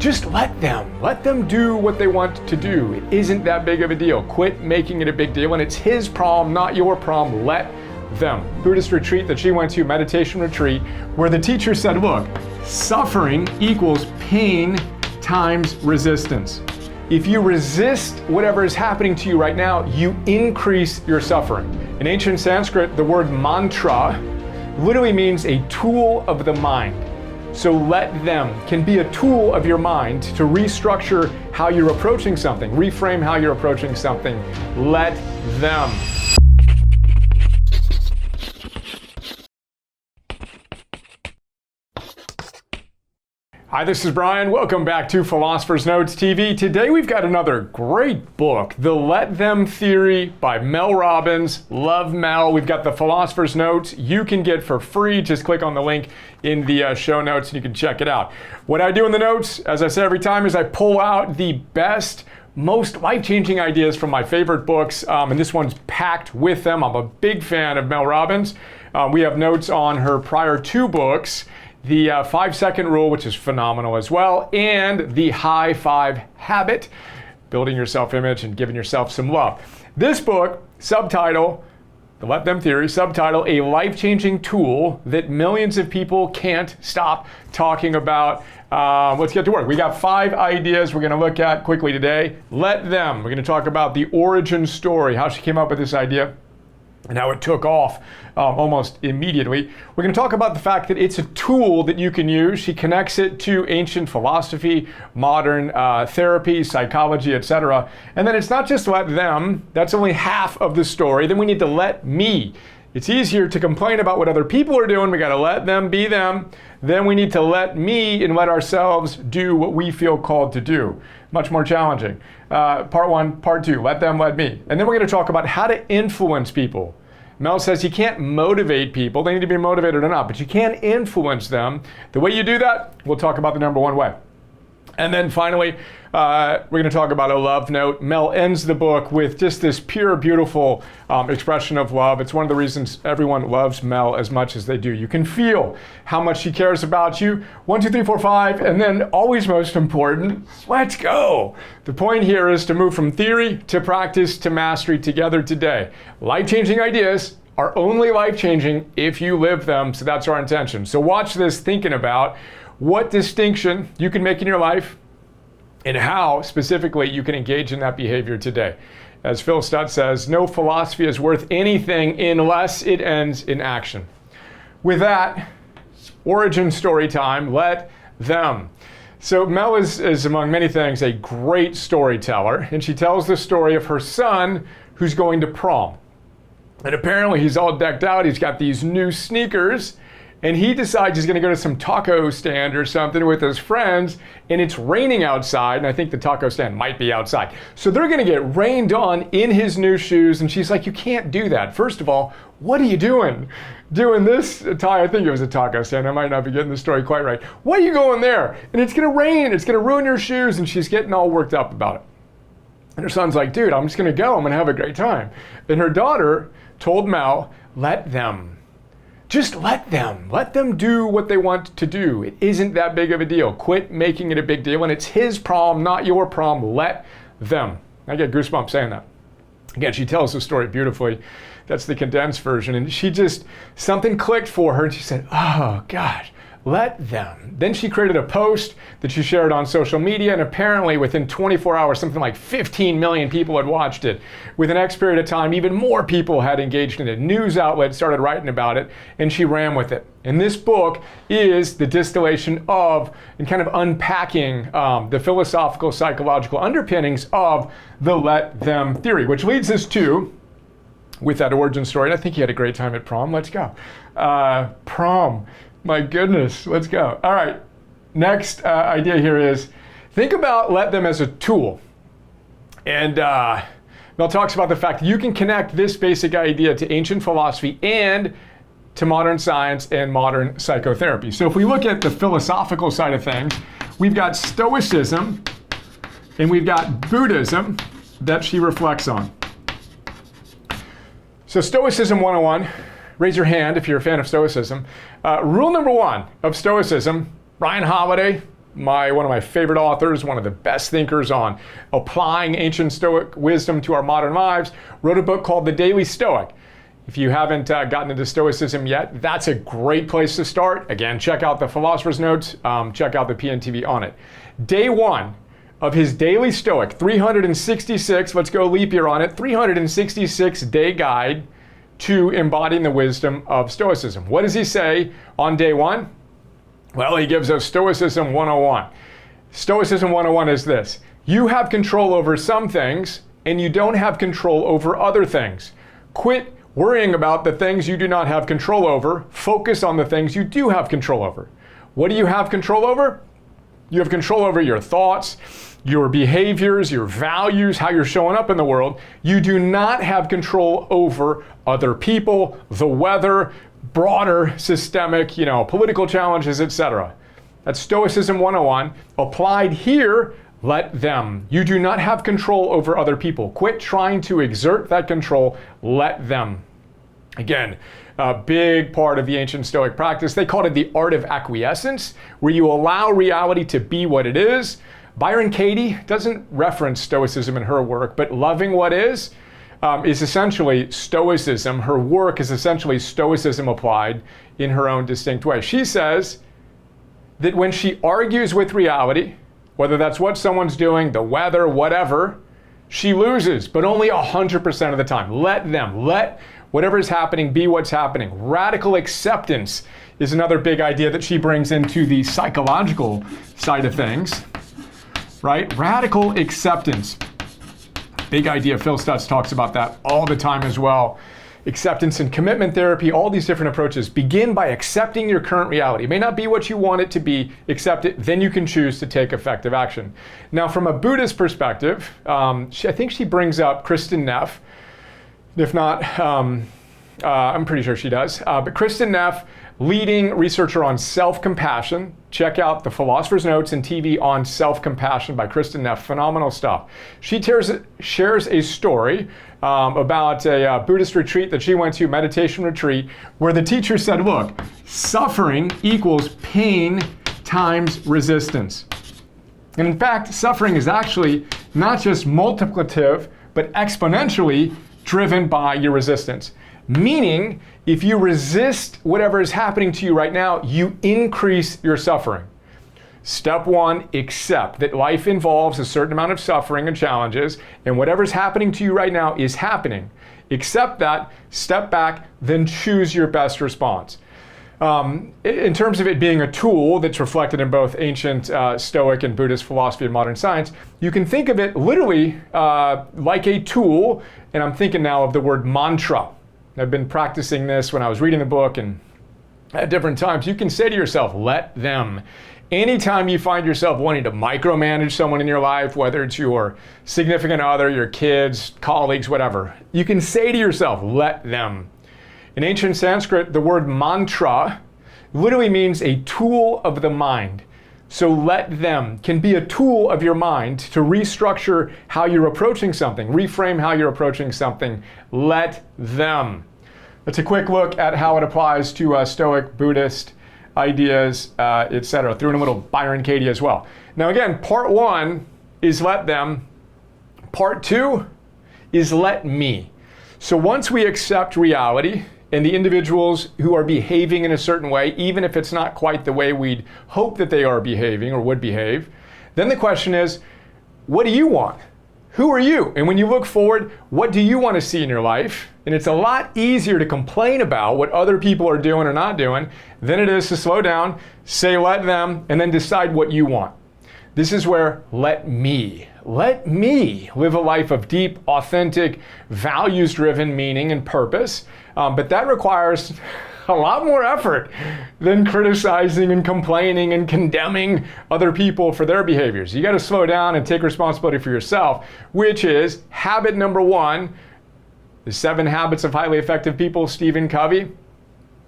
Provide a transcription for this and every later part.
Just let them do what they want to do. It isn't that big of a deal. Quit making it a big deal, and it's his problem, not your problem. Let them. Buddhist retreat that she went to, meditation retreat, where the teacher said, look, suffering equals pain times resistance. If you resist whatever is happening to you right now, you increase your suffering. In ancient Sanskrit, the word mantra literally means a tool of the mind. So let them can be a tool of your mind to restructure how you're approaching something, reframe how you're approaching something. Let them. Hi, this is Brian. Welcome back to Philosopher's Notes TV. Today we've got another great book, The Let Them Theory by Mel Robbins. Love Mel. We've got the Philosopher's Notes you can get for free. Just click on the link in the show notes and you can check it out. What I do in the notes, as I say every time, is I pull out the best, most life-changing ideas from my favorite books, and this one's packed with them. I'm a big fan of Mel Robbins. We have notes on her prior two books, the 5-second rule, which is phenomenal as well, and the high five habit, building your self-image and giving yourself some love. This book, subtitle, The Let Them Theory, subtitle, a life-changing tool that millions of people can't stop talking about. Let's get to work. We got 5 ideas we're going to look at quickly today. Let them. We're going to talk about the origin story, how she came up with this idea, and how it took off almost immediately. We're going to talk about the fact that it's a tool that you can use. She connects it to ancient philosophy, modern therapy, psychology, etc. And then it's not just let them. That's only half of the story. Then we need to let me. It's easier to complain about what other people are doing. We got to let them be them. Then we need to let me and let ourselves do what we feel called to do. Much more challenging. Part 1, part 2, let them, let me. And then we're going to talk about how to influence people. Mel says you can't motivate people. They need to be motivated or not, but you can influence them. The way you do that, we'll talk about the number 1 way. And then finally, we're going to talk about a love note. Mel ends the book with just this pure, beautiful expression of love. It's one of the reasons everyone loves Mel as much as they do. You can feel how much she cares about you. 1, 2, 3, 4, 5, and then always most important, let's go. The point here is to move from theory to practice to mastery together today. Life-changing ideas are only life-changing if you live them, so that's our intention. So watch this thinking about what distinction you can make in your life and how specifically you can engage in that behavior today. As Phil Stutt says, no philosophy is worth anything unless it ends in action. With that, origin story time, let them. So Mel is among many things a great storyteller, and she tells the story of her son who's going to prom. And apparently he's all decked out, he's got these new sneakers, and he decides he's going to go to some taco stand or something with his friends, and it's raining outside, and I think the taco stand might be outside. So they're going to get rained on in his new shoes, and she's like, you can't do that. First of all, what are you doing? Doing this, I think it was a taco stand. I might not be getting the story quite right. Why are you going there? And it's going to rain. It's going to ruin your shoes, and she's getting all worked up about it. And her son's like, dude, I'm just going to go. I'm going to have a great time. And her daughter told Mel, let them. Just let them do what they want to do. It isn't that big of a deal. Quit making it a big deal, and it's his problem, not your problem. Let them. I get goosebumps saying that. Again, she tells the story beautifully. That's the condensed version, and something clicked for her, and she said, oh gosh, let them. Then she created a post that she shared on social media, and apparently within 24 hours, something like 15 million people had watched it. Within the next period of time, even more people had engaged in it. News outlets started writing about it, and she ran with it. And this book is the distillation of and kind of unpacking the philosophical, psychological underpinnings of the let them theory, which leads us to, with that origin story, and I think he had a great time at prom. Let's go. Prom. My goodness, let's go. All right, next idea here is think about let them as a tool. And Mel talks about the fact that you can connect this basic idea to ancient philosophy and to modern science and modern psychotherapy. So if we look at the philosophical side of things, we've got Stoicism and we've got Buddhism that she reflects on. So Stoicism 101. Raise your hand if you're a fan of Stoicism. Rule number 1 of Stoicism, Ryan Holiday, one of my favorite authors, one of the best thinkers on applying ancient Stoic wisdom to our modern lives, wrote a book called The Daily Stoic. If you haven't gotten into Stoicism yet, that's a great place to start. Again, check out the Philosopher's Notes, check out the PNTV on it. Day 1 of his Daily Stoic, 366, let's go leap year on it, 366 day guide to embodying the wisdom of Stoicism. What does he say on day 1? Well, he gives us Stoicism 101. Stoicism 101 is this: you have control over some things and you don't have control over other things. Quit worrying about the things you do not have control over. Focus on the things you do have control over. What do you have control over? You have control over your thoughts, your behaviors, your values, how you're showing up in the world. You do not have control over other people, the weather, broader systemic, political challenges, etc. That's Stoicism 101. Applied here, let them. You do not have control over other people. Quit trying to exert that control. Let them. Again, a big part of the ancient Stoic practice. They called it the art of acquiescence, where you allow reality to be what it is. Byron Katie doesn't reference Stoicism in her work, but loving what is essentially Stoicism. Her work is essentially Stoicism applied in her own distinct way. She says that when she argues with reality, whether that's what someone's doing, the weather, whatever, she loses, but only 100% of the time. Let them. Let whatever is happening be what's happening. Radical acceptance is another big idea that she brings into the psychological side of things, right? Radical acceptance. Big idea. Phil Stutz talks about that all the time as well. Acceptance and commitment therapy, all these different approaches. Begin by accepting your current reality. It may not be what you want it to be. Accept it, then you can choose to take effective action. Now, from a Buddhist perspective, I think she brings up Kristen Neff. If not, I'm pretty sure she does. But Kristen Neff, leading researcher on self-compassion. Check out the Philosopher's Notes and TV on self-compassion by Kristen Neff. Phenomenal stuff. She shares a story about a Buddhist retreat that she went to, meditation retreat, where the teacher said, look, suffering equals pain times resistance. And in fact, suffering is actually not just multiplicative, but exponentially driven by your resistance. Meaning, if you resist whatever is happening to you right now, you increase your suffering. Step 1, accept that life involves a certain amount of suffering and challenges, and whatever's happening to you right now is happening. Accept that, step back, then choose your best response. In terms of it being a tool that's reflected in both ancient Stoic and Buddhist philosophy and modern science, you can think of it literally like a tool, and I'm thinking now of the word mantra. I've been practicing this when I was reading the book and at different times. You can say to yourself, let them. Anytime you find yourself wanting to micromanage someone in your life, whether it's your significant other, your kids, colleagues, whatever, you can say to yourself, let them. In ancient Sanskrit, the word mantra literally means a tool of the mind. So let them can be a tool of your mind to restructure how you're approaching something, reframe how you're approaching something. Let them. That's a quick look at how it applies to Stoic, Buddhist ideas, etc. Threw in a little Byron Katie as well. Now again, part 1 is let them. Part 2 is let me. So once we accept reality, and the individuals who are behaving in a certain way, even if it's not quite the way we'd hope that they are behaving or would behave, then the question is, what do you want? Who are you? And when you look forward, what do you want to see in your life? And it's a lot easier to complain about what other people are doing or not doing than it is to slow down, say let them, and then decide what you want. This is where let me live a life of deep, authentic, values-driven meaning and purpose. But that requires a lot more effort than criticizing and complaining and condemning other people for their behaviors. You got to slow down and take responsibility for yourself, which is habit number 1, the 7 Habits of Highly Effective People, Stephen Covey.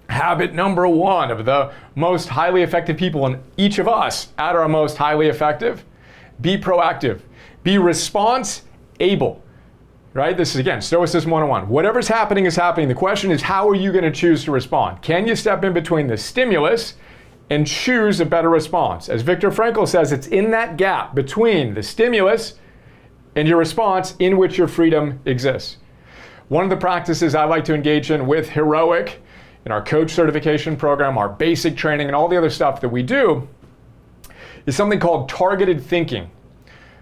Habit number 1 of the most highly effective people, and each of us at our most highly effective, be proactive, be response able. Right? This is, again, Stoicism 101. Whatever's happening is happening. The question is, how are you going to choose to respond? Can you step in between the stimulus and choose a better response. As Viktor Frankl says, it's in that gap between the stimulus and your response in which your freedom exists. One of the practices I like to engage in with Heroic, in our coach certification program, our basic training, and all the other stuff that we do, is something called targeted thinking.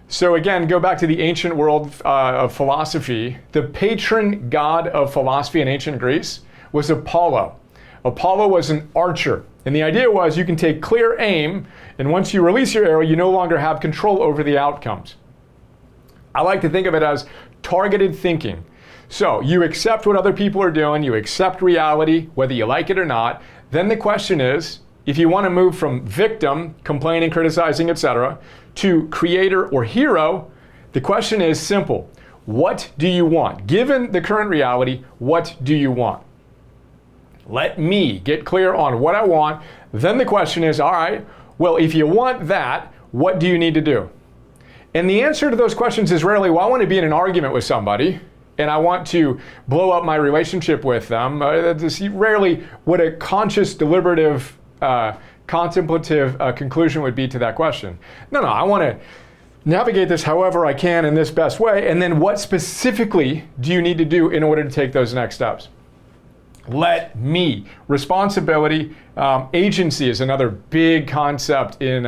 So again, go back to the ancient world of philosophy. The patron god of philosophy in ancient Greece was Apollo. Apollo was an archer. And the idea was you can take clear aim, and once you release your arrow, you no longer have control over the outcomes. I like to think of it as targeted thinking. So you accept what other people are doing, you accept reality, whether you like it or not. Then the question is, if you want to move from victim, complaining, criticizing, etc., to creator or hero, the question is simple. What do you want? Given the current reality, what do you want? Let me get clear on what I want. Then the question is, all right, well, if you want that, what do you need to do? And the answer to those questions is rarely, well, I want to be in an argument with somebody and I want to blow up my relationship with them. That's rarely what a conscious, deliberative, contemplative conclusion would be to that question. No, I want to navigate this however I can in this best way. And then what specifically do you need to do in order to take those next steps? Let me. Responsibility, agency is another big concept in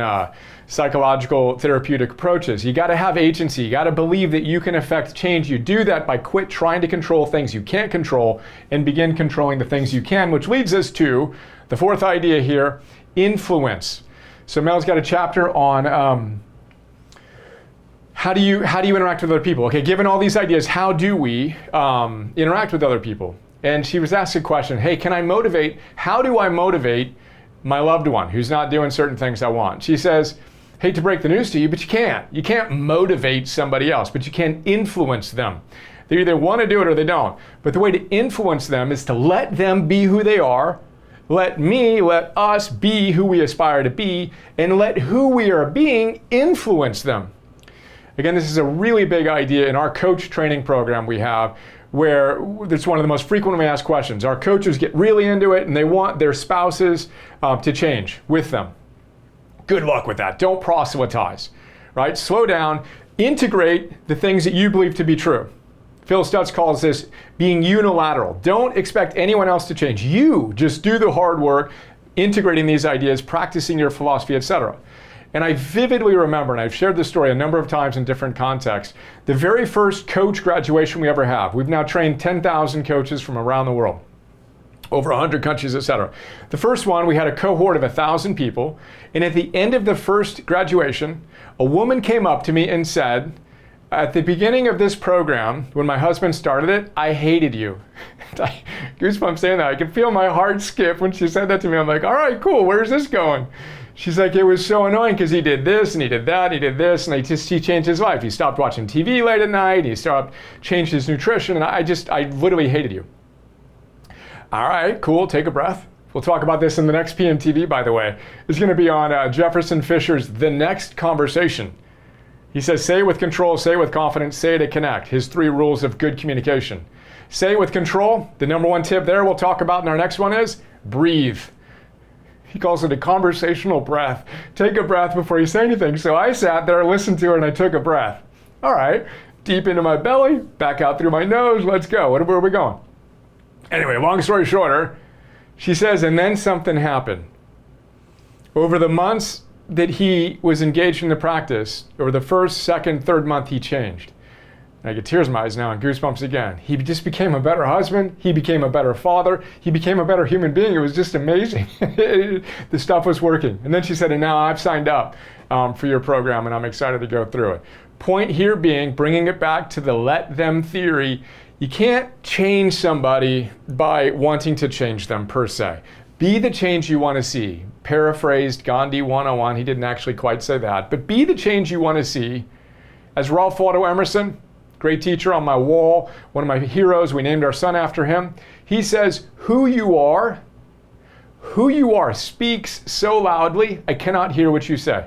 psychological therapeutic approaches. You got to have agency. You got to believe that you can affect change. You do that by quit trying to control things you can't control and begin controlling the things you can, which leads us to the fourth idea here, influence. So Mel's got a chapter on how do you interact with other people? Okay, given all these ideas, how do we interact with other people? And she was asked a question, hey, how do I motivate my loved one who's not doing certain things I want? She says, hate to break the news to you, but you can't. You can't motivate somebody else, but you can influence them. They either want to do it or they don't. But the way to influence them is to let them be who they are, let us be who we aspire to be, and let who we are being influence them. Again, this is a really big idea in our coach training program we have, where it's one of the most frequently asked questions. Our coaches get really into it and they want their spouses to change with them. Good luck with that. Don't proselytize, right? Slow down, integrate the things that you believe to be true. Phil Stutz calls this being unilateral. Don't expect anyone else to change. You just do the hard work, integrating these ideas, practicing your philosophy, etc. And I vividly remember, and I've shared this story a number of times in different contexts, the very first coach graduation we ever have. We've now trained 10,000 coaches from around the world, over 100 countries, etc. The first one, we had a cohort of 1,000 people, and at the end of the first graduation, a woman came up to me and said, at the beginning of this program, when my husband started it, I hated you. Goosebumps saying that. I could feel my heart skip when she said that to me. I'm like, all right, cool, where's this going? She's like, it was so annoying because he did this and he did that, he did this, and he changed his life. He stopped watching TV late at night, he changed his nutrition, and I literally hated you. All right, cool, take a breath. We'll talk about this in the next PNTV, by the way. It's going to be on Jefferson Fisher's The Next Conversation. He says, say it with control, say it with confidence, say it to connect. His 3 rules of good communication. Say it with control. The number 1 tip there we'll talk about in our next one is breathe. He calls it a conversational breath. Take a breath before you say anything. So I sat there, listened to her, and I took a breath. All right, deep into my belly, back out through my nose, let's go. Where are we going? Anyway, long story shorter, she says, and then something happened. Over the months that he was engaged in the practice, over the first, second, third month, he changed. And I get tears in my eyes now and goosebumps again. He just became a better husband. He became a better father. He became a better human being. It was just amazing. The stuff was working. And then she said, and now I've signed up for your program and I'm excited to go through it. Point here being, bringing it back to the let them theory, you can't change somebody by wanting to change them per se. Be the change you want to see. Paraphrased Gandhi 101, he didn't actually quite say that, but be the change you want to see. As Ralph Waldo Emerson, great teacher on my wall, one of my heroes, we named our son after him, he says, who you are speaks so loudly, I cannot hear what you say.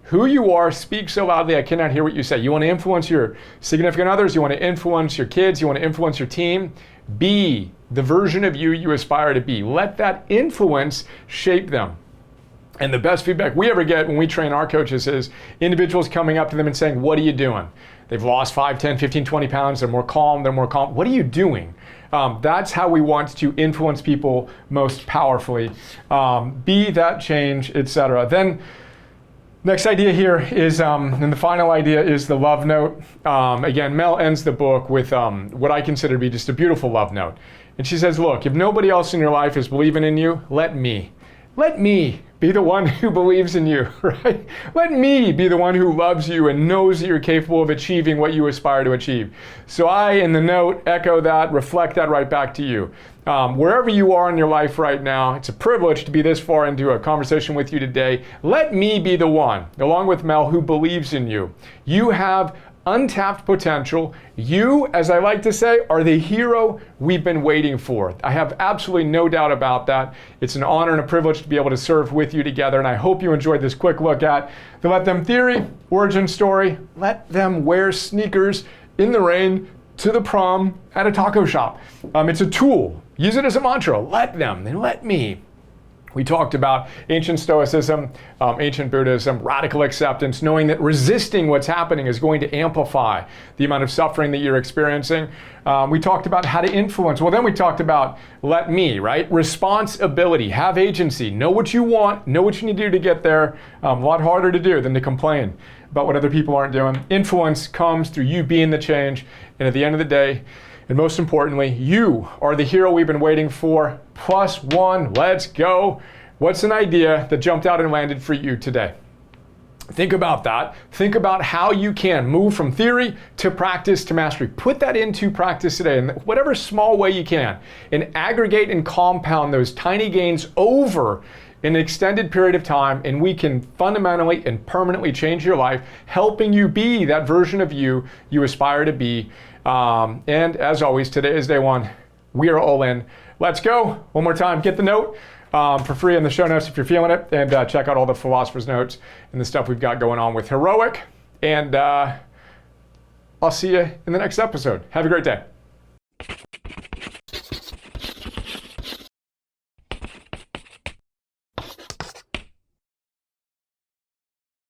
Who you are speaks so loudly, I cannot hear what you say. You want to influence your significant others, you want to influence your kids, you want to influence your team, be the version of you aspire to be. Let that influence shape them. And the best feedback we ever get when we train our coaches is individuals coming up to them and saying, what are you doing? They've lost 5, 10, 15, 20 pounds. They're more calm. What are you doing? That's how we want to influence people most powerfully. Be that change, etc. Then next idea here is, and the final idea is the love note. Again, Mel ends the book with what I consider to be just a beautiful love note. And she says, look, if nobody else in your life is believing in you, let me be the one who believes in you, right? Let me be the one who loves you and knows that you're capable of achieving what you aspire to achieve. So I, in the note, echo that, reflect that right back to you. Wherever you are in your life right now, it's a privilege to be this far into a conversation with you today. Let me be the one, along with Mel, who believes in you. You have untapped potential. You, as I like to say, are the hero we've been waiting for. I have absolutely no doubt about that. It's an honor and a privilege to be able to serve with you together, and I hope you enjoyed this quick look at the Let Them theory, origin story. Let them wear sneakers in the rain to the prom at a taco shop. It's a tool. Use it as a mantra. Let them, and let me. We talked about ancient Stoicism, ancient Buddhism, radical acceptance, knowing that resisting what's happening is going to amplify the amount of suffering that you're experiencing. We talked about how to influence. Well, then we talked about let me, right? Responsibility, have agency, know what you want, know what you need to do to get there. A lot harder to do than to complain about what other people aren't doing. Influence comes through you being the change. And at the end of the day, and most importantly, you are the hero we've been waiting for. +1, let's go. What's an idea that jumped out and landed for you today? Think about that. Think about how you can move from theory to practice to mastery. Put that into practice today in whatever small way you can, and aggregate and compound those tiny gains over an extended period of time, and we can fundamentally and permanently change your life, helping you be that version of you aspire to be. And as always, today is day one. We are all in. Let's go. One more time, get the note for free in the show notes if you're feeling it, and check out all the Philosopher's Notes and the stuff we've got going on with Heroic. And I'll see you in the next episode. Have a great day.